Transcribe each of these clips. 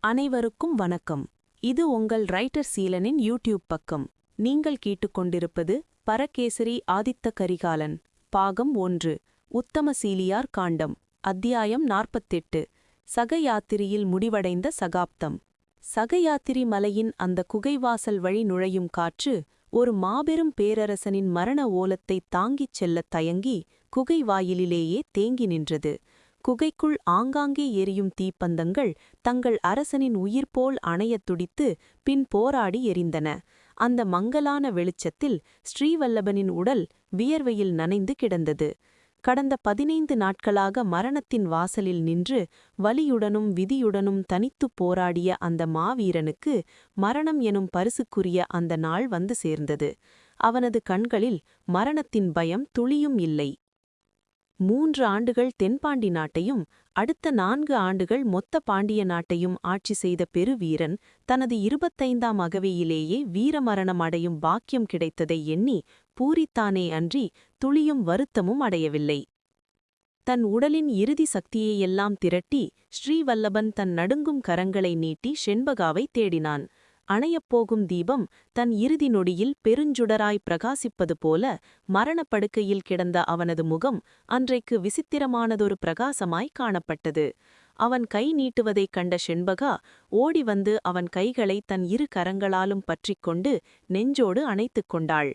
அனைவருக்கும் வணக்கம். இது உங்கள் ரைட்டர் சீலனின் யூடியூப் பக்கம். நீங்கள் கேட்டுக்கொண்டிருப்பது பரகேசரி ஆதித்த கரிகாலன் பாகம் 1 உத்தமசீலியார் காண்டம் அத்தியாயம் 48 சகயாத்திரியில் முடிவடைந்த சகாப்தம். சகயாத்திரி மலையின் அந்த குகைவாசல் வழி நுழையும் காற்று ஒரு மாபெரும் பேரரசனின் மரண ஓலத்தை தாங்கிச் செல்லத் தயங்கி குகை வாயிலிலேயே தேங்கி நின்றது. குகைக்குள் ஆங்காங்கே எரியும் தீப்பந்தங்கள் தங்கள் அரசனின் உயிர்போல் அணையத் துடித்து பின் போராடி எரிந்தன. அந்த மங்கலான வெளிச்சத்தில் ஸ்ரீவல்லபனின் உடல் வியர்வையில் நனைந்து கிடந்தது. கடந்த 15 நாட்களாக மரணத்தின் வாசலில் நின்று வலியுடனும் விதியுடனும் தனித்துப் போராடிய அந்த மாவீரனுக்கு மரணம் எனும் பரிசுக்குரிய அந்த நாள் வந்து சேர்ந்தது. அவனது கண்களில் மரணத்தின் பயம் துளியும் இல்லை. 3 ஆண்டுகள் தென்பாண்டி நாட்டையும் அடுத்த 4 ஆண்டுகள் மொத்த பாண்டிய நாட்டையும் ஆட்சி செய்த பெருவீரன் தனது 25ஆம் அகவையிலேயே வீரமரணம் அடையும் பாக்கியம் கிடைத்ததை எண்ணி பூரித்தானே அன்றி துளியும் வருத்தமும் அடையவில்லை. தன் உடலின் இறுதி சக்தியையெல்லாம் திரட்டி ஸ்ரீவல்லபன் தன் நடுங்கும் கரங்களை நீட்டி ஷெண்பகாவை தேடினான். அணையப்போகும் தீபம் தன் இறுதி நொடியில் பெருஞ்சுடராய் பிரகாசிப்பது போல மரணப்படுக்கையில் கிடந்த அவனது முகம் அன்றைக்கு விசித்திரமானதொரு பிரகாசமாய் காணப்பட்டது. அவன் கை நீட்டுவதைக் கண்ட ஷெண்பகா ஓடி வந்து அவன் கைகளை தன் 2 கரங்களாலும் பற்றிக்கொண்டு நெஞ்சோடு அணைத்துக் கொண்டாள்.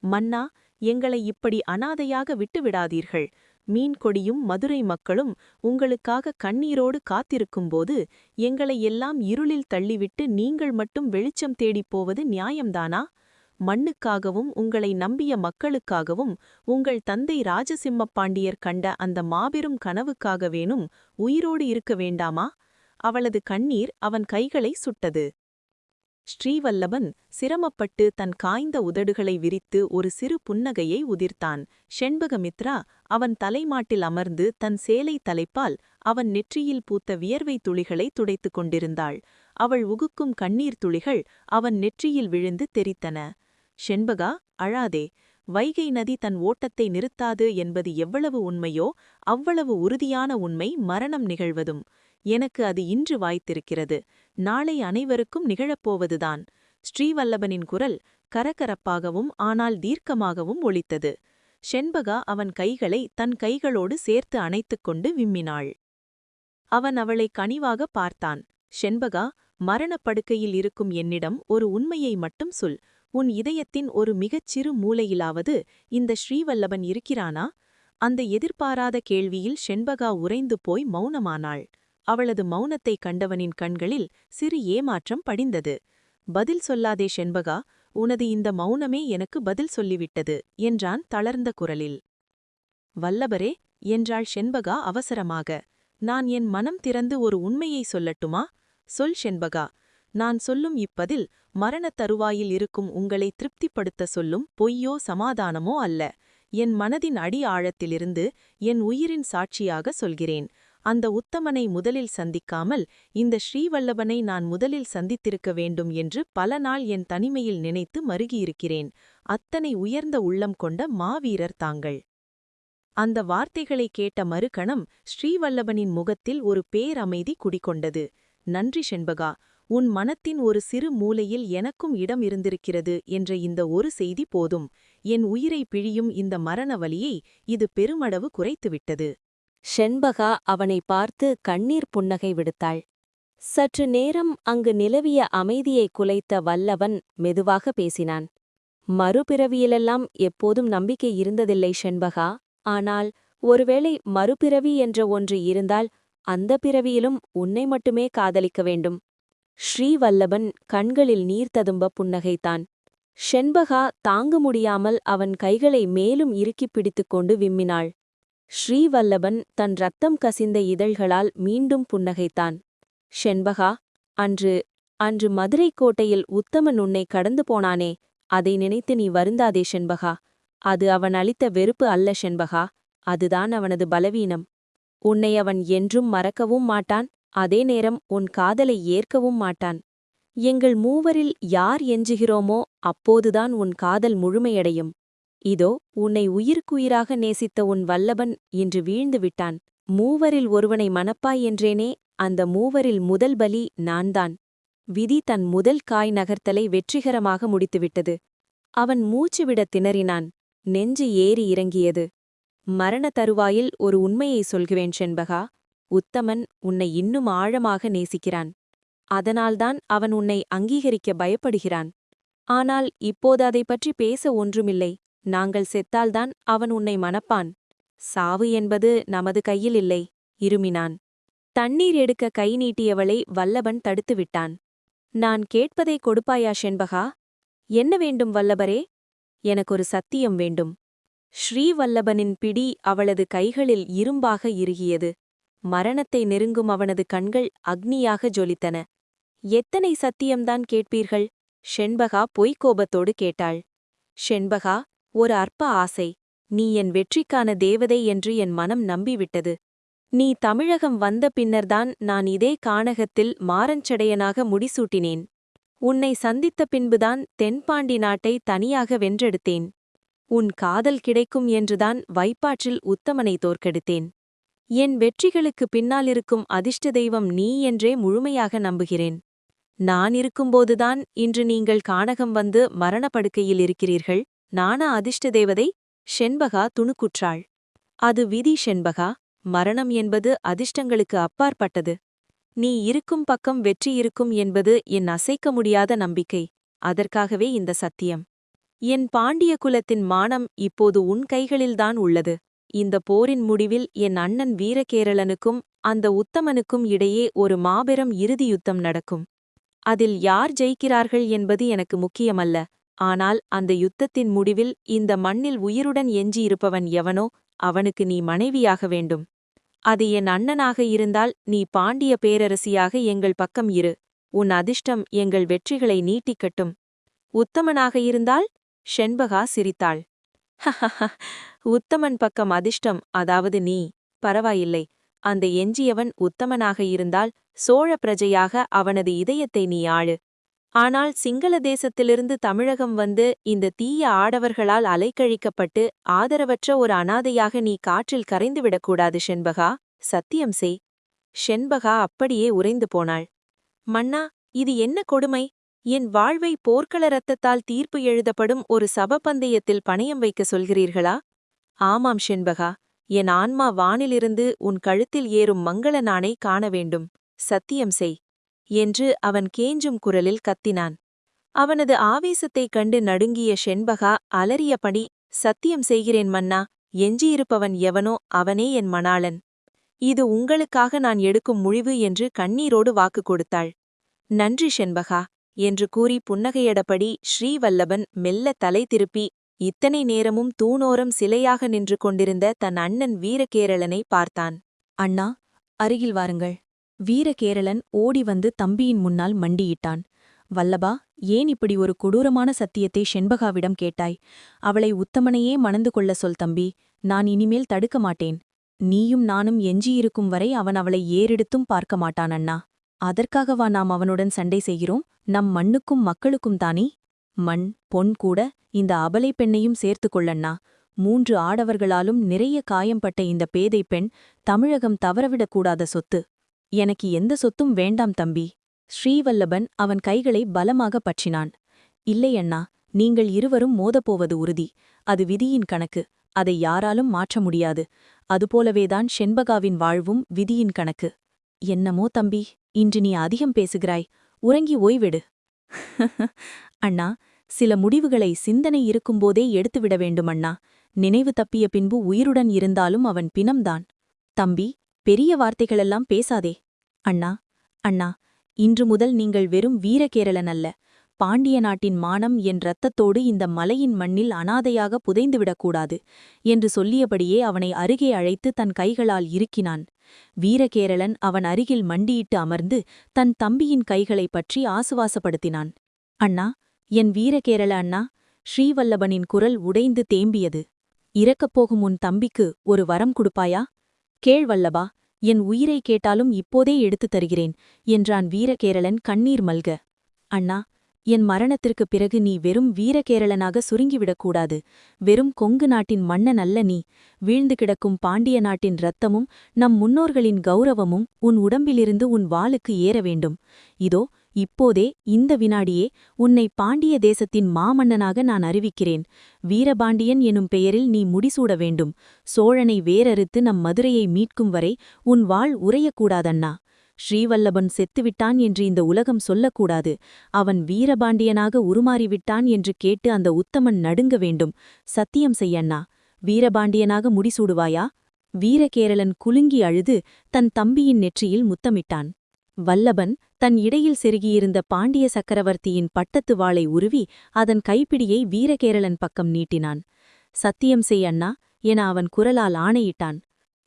மன்னா, எங்களை இப்படி அனாதையாக விட்டுவிடாதீர்கள். மீன்கொடியும் மதுரை மக்களும் உங்களுக்காக கண்ணீரோடு காத்திருக்கும்போது எங்களை எல்லாம் இருளில் தள்ளிவிட்டு நீங்கள் மட்டும் வெளிச்சம் தேடிப் போவது நியாயம்தானா? மண்ணுக்காகவும் உங்களை நம்பிய மக்களுக்காகவும் உங்கள் தந்தை ராஜசிம்மப் பாண்டியர் கண்ட அந்த மாபெரும் கனவுக்காகவேனும் உயிரோடு இருக்க வேண்டாமா? அவளது கண்ணீர் அவன் கைகளை சுட்டது. ஸ்ரீவல்லபன் சிரமப்பட்டு தன் காய்ந்த உதடுகளை விரித்து ஒரு சிறு புன்னகையை உதிர்த்தான். ஷெண்பகமித்ரா அவன் தலைமாட்டில் அமர்ந்து தன் சேலை தலைப்பால் அவன் நெற்றியில் பூத்த வியர்வை துளிகளை துடைத்துக் கொண்டிருந்தாள். அவள் உகுக்கும் கண்ணீர் துளிகள் அவன் நெற்றியில் விழுந்து தெரித்தன. ஷெண்பகா, அழாதே. வைகை நதி தன் ஓட்டத்தை நிறுத்தாது என்பது எவ்வளவு உண்மையோ அவ்வளவு உறுதியான உண்மை மரணம் நிகழ்வதும். எனக்கு அது இன்று வாய்த்திருக்கிறது. நாளை அனைவருக்கும் நிகழப்போவதுதான். ஸ்ரீவல்லபனின் குரல் கரகரப்பாகவும் ஆனால் தீர்க்கமாகவும் ஒலித்தது. ஷெண்பகா அவன் கைகளை தன் கைகளோடு சேர்த்து அணைத்துக் கொண்டு விம்மினாள். அவன் அவளை கனிவாக பார்த்தான். ஷெண்பகா, மரணப்படுக்கையில் இருக்கும் என்னிடம் ஒரு உண்மையை மட்டும் சொல். உன் இதயத்தின் ஒரு மிகச் சிறு மூலையிலாவது இந்த ஸ்ரீவல்லபன் இருக்கிறானா? அந்த எதிர்பாராத கேள்வியில் ஷெண்பகா உறைந்து போய் மௌனமானாள். அவளது மௌனத்தை கண்டவனின் கண்களில் சிறு ஏமாற்றம் படிந்தது. பதில் சொல்லாதே ஷெண்பகா, உனது இந்த மௌனமே எனக்கு பதில் சொல்லிவிட்டது என்றான் தளர்ந்த குரலில். வல்லபரே என்றாள் ஷெண்பகா அவசரமாக. நான் என் மனம் திறந்து ஒரு உண்மையை சொல்லட்டுமா? சொல் ஷெண்பகா. நான் சொல்லும் இப்பதில் மரணத் தருவாயில் இருக்கும் உங்களை திருப்திப்படுத்த சொல்லும் பொய்யோ சமாதானமோ அல்ல. என் மனதின் அடி ஆழத்திலிருந்து என் உயிரின் சாட்சியாக சொல்கிறேன். அந்த உத்தமனை முதலில் சந்திக்காமல் இந்த ஸ்ரீவல்லபனை நான் முதலில் சந்தித்திருக்க வேண்டும் என்று பல நாள் என் தனிமையில் நினைத்து மருகியிருக்கிறேன். அத்தனை உயர்ந்த உள்ளம் கொண்ட மாவீரர் தாங்கள். அந்த வார்த்தைகளை கேட்ட மறுகணம் ஸ்ரீவல்லபனின் முகத்தில் ஒரு பேரமைதி குடிகொண்டது. நன்றி ஷெண்பகா. உன் மனத்தின் ஒரு சிறு மூலையில் எனக்கும் இடம் இருந்திருக்கிறது என்ற இந்த ஒரு செய்தி போதும். என் உயிரை பிழியும் இந்த மரண வலியை இது பெருமளவு குறைத்துவிட்டது. ஷெண்பகா அவனை பார்த்து கண்ணீர் புன்னகை விடுத்தாள். சற்று நேரம் அங்கு நிலவிய அமைதியை குலைத்த வல்லவன் மெதுவாக பேசினான். மறுபிறவியிலெல்லாம் எப்போதும் நம்பிக்கை இருந்ததில்லை ஷெண்பகா. ஆனால் ஒருவேளை மறுபிறவி என்ற ஒன்று இருந்தால் அந்த பிறவியிலும் உன்னை மட்டுமே காதலிக்க வேண்டும். ஸ்ரீவல்லபன் கண்களில் நீர் ததும்ப புன்னகைத்தான். ஷெண்பகா தாங்க முடியாமல் அவன் கைகளை மேலும் இறுக்கிப் பிடித்துக் கொண்டு விம்மினாள். ஸ்ரீவல்லபன் தன் ரத்தம் கசிந்த இதழ்களால் மீண்டும் புன்னகைத்தான். ஷெண்பகா, அன்று மதுரை கோட்டையில் உத்தமன் உன்னை கடந்து போனானே, அதை நினைத்து நீ வருந்தாதே ஷெண்பகா. அது அவன் அளித்த வெறுப்பு அல்ல ஷெண்பகா, அதுதான் அவனது பலவீனம். உன்னை அவன் என்றும் மறக்கவும் மாட்டான், அதே நேரம் உன் காதலை ஏற்கவும் மாட்டான். எங்கள் மூவரில் யார் எஞ்சுகிறோமோ அப்போதுதான் உன் காதல் முழுமையடையும். இதோ உன்னை உயிருக்குயிராக நேசித்த உன் வல்லபன் இன்று வீழ்ந்து விட்டான். மூவரில் ஒருவனை மணப்பாய் என்றேனே, அந்த மூவரில் முதல் பலி நான்தான். விதி தன் முதல் காய் நகர்த்தலை வெற்றிகரமாக முடித்துவிட்டது. அவன் மூச்சுவிடத் திணறினான். நெஞ்சு ஏறி இறங்கியது. மரண தருவாயில் ஒரு உண்மையை சொல்கிறேன் செண்பகா. உத்தமன் உன்னை இன்னும் ஆழமாக நேசிக்கிறான். அதனால்தான் அவன் உன்னை அங்கீகரிக்க பயப்படுகிறான். ஆனால் இப்போது அதைப் பற்றி பேச ஒன்றுமில்லை. நாங்கள் செத்தால்தான் அவன் உன்னை மணப்பான். சாவு என்பது நமது கையில் இல்லை, இருமினான். தண்ணீர் எடுக்க கை நீட்டியவளை வல்லபன் தடுத்துவிட்டான். நான் கேட்பதை கொடுப்பாயா செண்பகா? என்ன வேண்டும் வல்லபரே? எனக்கொரு சத்தியம் வேண்டும். ஸ்ரீவல்லபனின் பிடி அவளது கைகளில் இரும்பாக இறுகியது. மரணத்தை நெருங்கும் அவனது கண்கள் அக்னியாக ஜொலித்தன. எத்தனை சத்தியம்தான் கேட்பீர்கள்? செண்பகா பொய்க்கோபத்தோடு கேட்டாள். செண்பகா, ஒரு அற்ப ஆசை. நீ என் வெற்றிக்கான தேவதை என்று என் மனம் நம்பிவிட்டது. நீ தமிழகம் வந்த பின்னர்தான் நான் இதே கானகத்தில் மாரஞ்சடையனாக முடிசூட்டினேன். உன்னை சந்தித்த பின்புதான் தென்பாண்டி நாட்டை தனியாக வென்றெடுத்தேன். உன் காதல் கிடைக்கும் என்றுதான் வைப்பாற்றில் உத்தமனை தோற்கெடுத்தேன். என் வெற்றிகளுக்கு பின்னாலிருக்கும் அதிர்ஷ்ட தெய்வம் நீ என்றே முழுமையாக நம்புகிறேன். நான் இருக்கும்போதுதான் இன்று நீங்கள் கானகம் வந்து மரணப்படுக்கையில் இருக்கிறீர்கள். நானா அதிர்ஷ்ட தேவதை? செண்பகா துணுக்குற்றாள். அது விதி செண்பகா. மரணம் என்பது அதிர்ஷ்டங்களுக்கு அப்பாற்பட்டது. நீ இருக்கும் பக்கம் வெற்றி இருக்கும் என்பது என் அசைக்க முடியாத நம்பிக்கை. அதற்காகவே இந்த சத்தியம். என் பாண்டிய குலத்தின் மானம் இப்போது உன் கைகளில்தான் உள்ளது. இந்த போரின் முடிவில் என் அண்ணன் வீரகேரளனுக்கும் அந்த உத்தமனுக்கும் இடையே ஒரு மாபெரும் இறுதி யுத்தம் நடக்கும். அதில் யார் ஜெயிக்கிறார்கள் என்பது எனக்கு முக்கியமல்ல. ஆனால் அந்த யுத்தத்தின் முடிவில் இந்த மண்ணில் உயிருடன் எஞ்சியிருப்பவன் எவனோ அவனுக்கு நீ மனைவியாக வேண்டும். அது என் அண்ணனாக இருந்தால் நீ பாண்டிய பேரரசியாக எங்கள் பக்கம் இரு. உன் அதிர்ஷ்டம் எங்கள் வெற்றிகளை நீட்டிக்கட்டும். உத்தமனாக இருந்தால்? செண்பகா சிரித்தாள். உத்தமன் பக்கம் அதிர்ஷ்டம், அதாவது நீ. பரவாயில்லை. அந்த எஞ்சியவன் உத்தமனாக இருந்தால் சோழ பிரஜையாக அவனது இதயத்தை நீ ஆளு. ஆனால் சிங்கள தேசத்திலிருந்து தமிழகம் வந்து இந்த தீய ஆடவர்களால் அலைக்கழிக்கப்பட்டு ஆதரவற்ற ஒரு அனாதையாக நீ காற்றில் கரைந்துவிடக்கூடாது செண்பகா. சத்தியம் செய். செண்பகா அப்படியே உறைந்து போனாள். மன்னா, இது என்ன கொடுமை? என் வாழ்வை போர்க்கள இரத்தத்தால் தீர்ப்பு எழுதப்படும் ஒரு சபபந்தயத்தில் பணயம் வைக்க சொல்கிறீர்களா? ஆமாம் செண்பகா. என் ஆன்மா வானிலிருந்து உன் கழுத்தில் ஏறும் மங்கள நாணை காண வேண்டும். சத்தியம் செய் என்று அவன் கேஞ்சும் குரலில் கத்தினான். அவனது ஆவேசத்தைக் கண்டு நடுங்கிய செண்பகா அலறியபடி, சத்தியம் செய்கிறேன் மன்னா. எஞ்சியிருப்பவன் எவனோ அவனே என் மணாளன். இது உங்களுக்காக நான் எடுக்கும் முடிவு என்று கண்ணீரோடு வாக்கு கொடுத்தாள். நன்றி செண்பகா என்று கூறி புன்னகையடபடி ஸ்ரீவல்லபன் மெல்ல தலை திருப்பி இத்தனை நேரமும் தூணோரம் சிலையாக நின்று கொண்டிருந்த தன் அண்ணன் வீரகேரளனை பார்த்தான். அண்ணா, அருகில் வாருங்கள். வீரகேரளன் ஓடி வந்து தம்பியின் முன்னால் மண்டியிட்டான். வல்லபா, ஏன் இப்படி ஒரு கொடூரமான சத்தியத்தை செண்பகாவிடம் கேட்டாய்? அவளை உத்தமனையே மணந்து கொள்ள சொல் தம்பி. நான் இனிமேல் தடுக்க மாட்டேன். நீயும் நானும் எஞ்சியிருக்கும் வரை அவன் அவளை ஏறெடுத்தும் பார்க்க மாட்டான் அண்ணா. அதற்காகவா நாம் அவனுடன் சண்டை செய்கிறோம்? நம் மண்ணுக்கும் மக்களுக்கும் தானே? மண், பொன் கூட இந்த அபலை பெண்ணையும் சேர்த்து கொள்ளண்ணா. 3 ஆடவர்களாலும் நிறைய காயம்பட்ட இந்த பேதை பெண் தமிழகம் தவறவிடக்கூடாத சொத்து. எனக்கு எந்த சொத்தும் வேண்டாம் தம்பி. ஸ்ரீவல்லபன் அவன் கைகளை பலமாக பற்றினான். இல்லை அண்ணா, நீங்கள் இருவரும் மோதப்போவது உறுதி. அது விதியின் கணக்கு. அதை யாராலும் மாற்ற முடியாது. அதுபோலவேதான் செண்பகாவின் வாழ்வும் விதியின் கணக்கு. என்னமோ தம்பி, இன்று நீ அதிகம் பேசுகிறாய். உறங்கி ஓய்வெடு. அண்ணா, சில முடிவுகளை சிந்தனை இருக்கும்போதே எடுத்துவிட வேண்டும் அண்ணா. நினைவு தப்பிய பின்பு உயிருடன் இருந்தாலும் அவன் பிணம்தான். தம்பி, பெரிய வார்த்தைகளெல்லாம் பேசாதே. அண்ணா, அண்ணா, இன்று முதல் நீங்கள் வெறும் வீரகேரளன் அல்ல. பாண்டிய நாட்டின் மானம் என் இரத்தத்தோடு இந்த மலையின் மண்ணில் அனாதையாக புதைந்துவிடக்கூடாது என்று சொல்லியபடியே அவனை அருகே அழைத்து தன் கைகளால் இறுக்கினான். வீரகேரளன் அவன் அருகில் மண்டியிட்டு அமர்ந்து தன் தம்பியின் கைகளைப் பற்றி ஆசுவாசப்படுத்தினான். அண்ணா, என் வீரகேரள அண்ணா. ஸ்ரீவல்லபனின் குரல் உடைந்து தேம்பியது. இறக்கப்போகும் உன் தம்பிக்கு ஒரு வரம் கொடுப்பாயா? கேள் வல்லபா, என் உயிரை கேட்டாலும் இப்போதே எடுத்துத் தருகிறேன் என்றான் வீரகேரளன் கண்ணீர் மல்க. அண்ணா, என் மரணத்திற்குப் பிறகு நீ வெறும் வீரகேரளனாக சுருங்கிவிடக்கூடாது. வெறும் கொங்கு நாட்டின் மன்னன் அல்ல நீ. வீழ்ந்து கிடக்கும் பாண்டிய நாட்டின் இரத்தமும் நம் முன்னோர்களின் கௌரவமும் உன் உடம்பிலிருந்து உன் வாளுக்கு ஏற வேண்டும். இதோ இப்போதே இந்த வினாடியே உன்னை பாண்டிய தேசத்தின் மாமன்னனாக நான் அறிவிக்கிறேன். வீரபாண்டியன் எனும் பெயரில் நீ முடிசூட வேண்டும். சோழனை வேரறுத்து நம் மதுரையை மீட்கும் வரை உன் வாள் உறையக்கூடாதண்ணா. ஸ்ரீவல்லபன் செத்துவிட்டான் என்று இந்த உலகம் சொல்லக்கூடாது. அவன் வீரபாண்டியனாக உருமாறிவிட்டான் என்று கேட்டு அந்த உத்தமன் நடுங்க வேண்டும். சத்தியம் செய்யண்ணா. வீரபாண்டியனாக முடிசூடுவாயா? வீரகேரளன் குலுங்கி அழுது தன் தம்பியின் நெற்றியில் முத்தமிட்டான். வல்லபன் தன் இடையில் செருகியிருந்த பாண்டிய சக்கரவர்த்தியின் பட்டத்து வாளை உருவி அதன் கைப்பிடியை வீரகேரளன் பக்கம் நீட்டினான். சத்தியம் செய் அண்ணா என அவன் குரலால் ஆணையிட்டான்.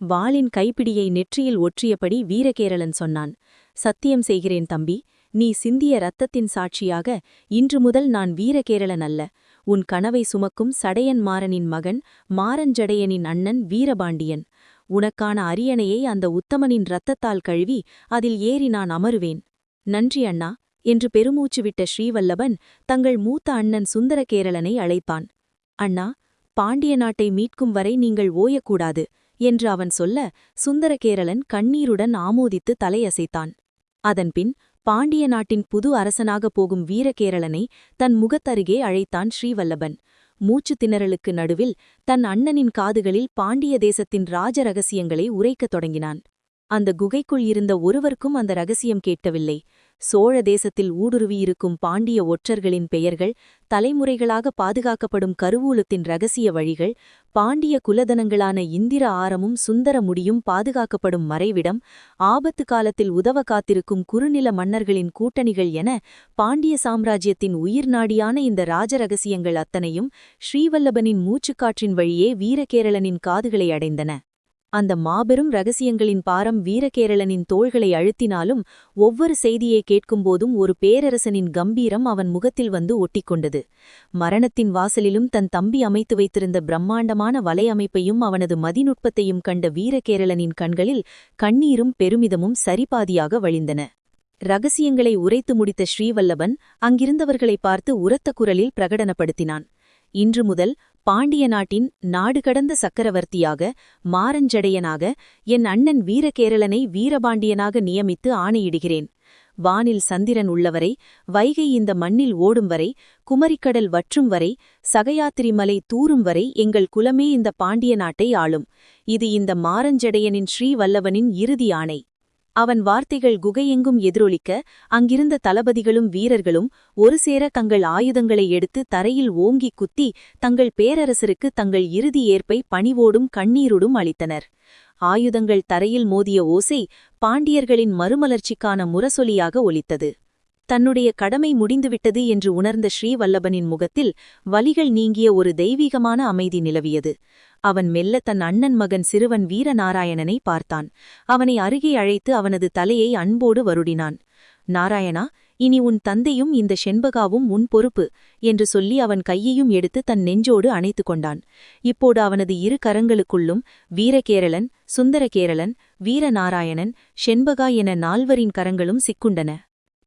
வாளின் கைப்பிடியை நெற்றியில் ஒற்றியபடி வீரகேரளன் சொன்னான். சத்தியம் செய்கிறேன் தம்பி. நீ சிந்திய இரத்தத்தின் சாட்சியாக இன்று முதல் நான் வீரகேரளன் அல்ல. உன் கனவை சுமக்கும் சடையன் மாறனின் மகன் மாரஞ்சடையனின் அண்ணன் வீரபாண்டியன். உனக்கான அரியணையை அந்த உத்தமனின் இரத்தத்தால் கழுவி அதில் ஏறி நான் அமருவேன். நன்றி அண்ணா என்று பெருமூச்சு விட்ட ஸ்ரீவல்லபன் தங்கள் மூத்த அண்ணன் சுந்தரகேரளனை அழைத்தான். அண்ணா, பாண்டிய நாட்டை மீட்கும் வரை நீங்கள் ஓயக்கூடாது என்று அவன் சொல்ல சுந்தரகேரளன் கண்ணீருடன் ஆமோதித்து தலையசைத்தான். அதன்பின் பாண்டிய நாட்டின் புது அரசனாகப் போகும் வீரகேரளனை தன் முகத்தருகே அழைத்தான் ஸ்ரீவல்லபன். மூச்சு திணறலுக்கு நடுவில் தன் அண்ணனின் காதுகளில் பாண்டிய தேசத்தின் ராஜ ரகசியங்களை உரைக்கத் தொடங்கினான். அந்த குகைக்குள் இருந்த ஒருவருக்கும் அந்த ரகசியம் கேட்கவில்லை. சோழ தேசத்தில் ஊடுருவியிருக்கும் பாண்டிய ஒற்றர்களின் பெயர்கள், தலைமுறைகளாக பாதுகாக்கப்படும் கருவூலத்தின் ரகசிய வழிகள், பாண்டிய குலதனங்களான இந்திர ஆரமும் சுந்தர முடியும் பாதுகாக்கப்படும் மறைவிடம், ஆபத்து காலத்தில் உதவ காத்திருக்கும் குறுநில மன்னர்களின் கூட்டணிகள் என பாண்டிய சாம்ராஜ்யத்தின் உயிர்நாடியான இந்த ராஜ ரகசியங்கள் அத்தனையும் ஸ்ரீவல்லபனின் மூச்சுக்காற்றின் வழியே வீரகேரளனின் காதுகளை அடைந்தன. அந்த மாபெரும் ரகசியங்களின் பாரம் வீரகேரளனின் தோள்களை அழுத்தினாலும் ஒவ்வொரு செய்தியை கேட்கும்போதும் ஒரு பேரரசனின் கம்பீரம் அவன் முகத்தில் வந்து ஒட்டிக்கொண்டது. மரணத்தின் வாசலிலும் தன் தம்பி அமைத்து வைத்திருந்த பிரம்மாண்டமான வலையமைப்பையும் அவனது மதிநுட்பத்தையும் கண்ட வீரகேரளனின் கண்களில் கண்ணீரும் பெருமிதமும் சரிபாதியாக வழிந்தன. ரகசியங்களை உரைத்து முடித்த ஸ்ரீவல்லபன் அங்கிருந்தவர்களை பார்த்து உரத்த குரலில் பிரகடனப்படுத்தினான். இன்று முதல் பாண்டிய நாட்டின் நாடு கடந்த சக்கரவர்த்தியாக மாரஞ்சடையனாக என் அண்ணன் வீரகேரளனை வீரபாண்டியனாக நியமித்து ஆணையிடுகிறேன். வானில் சந்திரன் உள்ளவரை, வைகை இந்த மண்ணில் ஓடும் வரை, குமரிக்கடல் வற்றும் வரை, சகயாத்திரி மலை தூரும் வரை எங்கள் குலமே இந்த பாண்டிய நாட்டை ஆளும். இது இந்த மாரஞ்சடையனின் ஸ்ரீவல்லவனின் இறுதி ஆணை. அவன் வார்த்தைகள் குகையெங்கும் எதிரொலிக்க அங்கிருந்த தளபதிகளும் வீரர்களும் ஒரு சேர தங்கள் ஆயுதங்களை எடுத்து தரையில் ஓங்கிக் குத்தி தங்கள் பேரரசருக்கு தங்கள் இறுதி ஏற்பை பணிவோடும் கண்ணீரோடும் அளித்தனர். ஆயுதங்கள் தரையில் மோதிய ஓசை பாண்டியர்களின் மறுமலர்ச்சிக்கான முரசொலியாக ஒலித்தது. தன்னுடைய கடமை முடிந்துவிட்டது என்று உணர்ந்த ஸ்ரீவல்லபனின் முகத்தில் வலிகள் நீங்கிய ஒரு தெய்வீகமான அமைதி நிலவியது. அவன் மெல்ல தன் அண்ணன் மகன் சிறுவன் வீரநாராயணனை பார்த்தான். அவனை அருகே அழைத்து அவனது தலையை அன்போடு வருடினான். நாராயணா, இனி உன் தந்தையும் இந்த செண்பகாவும் உன் பொறுப்பு என்று சொல்லி அவன் கையையும் எடுத்து தன் நெஞ்சோடு அணைத்து கொண்டான். இப்போது அவனது இரு கரங்களுக்குள்ளும் வீரகேரளன், சுந்தரகேரளன், வீரநாராயணன், செண்பகா என நால்வரின் கரங்களும் சிக்குண்டன.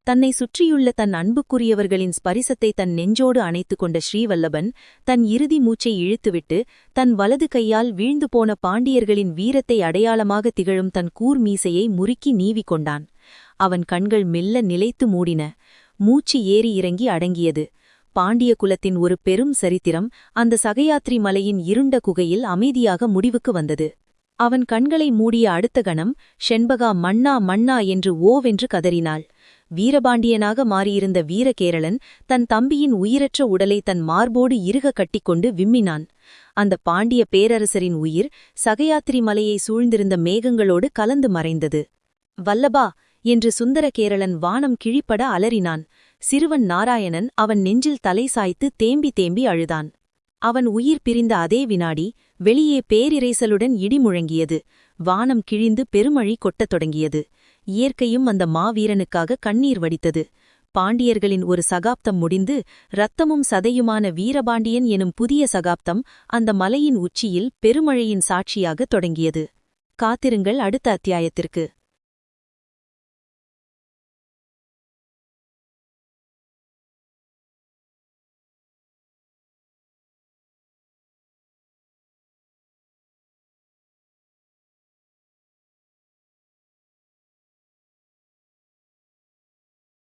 தன்னை சுற்றியுள்ள தன் அன்புக்குரியவர்களின் ஸ்பரிசத்தை தன் நெஞ்சோடு அணைத்து கொண்ட ஸ்ரீவல்லபன் தன் இறுதி மூச்சை இழுத்துவிட்டு தன் வலது கையால் வீழ்ந்து போன பாண்டியர்களின் வீரத்தை அடையாளமாக திகழும் தன் கூர் மீசையை முறுக்கி நீவிக் கொண்டான். அவன் கண்கள் மெல்ல நிலைத்து மூடின. மூச்சு ஏறி இறங்கி அடங்கியது. பாண்டிய குலத்தின் ஒரு பெரும் சரித்திரம் அந்த சகயாத்ரி மலையின் இருண்ட குகையில் அமைதியாக முடிவுக்கு வந்தது. அவன் கண்களை மூடிய அடுத்த கணம் செண்பகா மன்னா மன்னா என்று ஓவென்று கதறினாள். வீரபாண்டியனாக மாறியிருந்த வீரகேரளன் தன் தம்பியின் உயிரற்ற உடலை தன் மார்போடு இறுக கட்டிக்கொண்டு விம்மினான். அந்த பாண்டிய பேரரசரின் உயிர் சகயாத்திரி மலையை சூழ்ந்திருந்த மேகங்களோடு கலந்து மறைந்தது. வல்லபா என்று சுந்தரகேரளன் வானம் கிழிப்பட அலறினான். சிறுவன் நாராயணன் அவன் நெஞ்சில் தலை சாய்த்து தேம்பி தேம்பி அழுதான். அவன் உயிர் பிரிந்த அதே வினாடி வெளியே பேரிரைசலுடன் இடி முழங்கியது. வானம் கிழிந்து பெருமழை கொட்டத் தொடங்கியது. இயற்கையும் அந்த மாவீரனுக்காக கண்ணீர் வடித்தது. பாண்டியர்களின் ஒரு சகாப்தம் முடிந்து இரத்தமும் சதையுமான வீரபாண்டியன் எனும் புதிய சகாப்தம் அந்த மலையின் உச்சியில் பெருமழையின் சாட்சியாக தொடங்கியது. காத்திருங்கள் அடுத்த அத்தியாயத்திற்கு.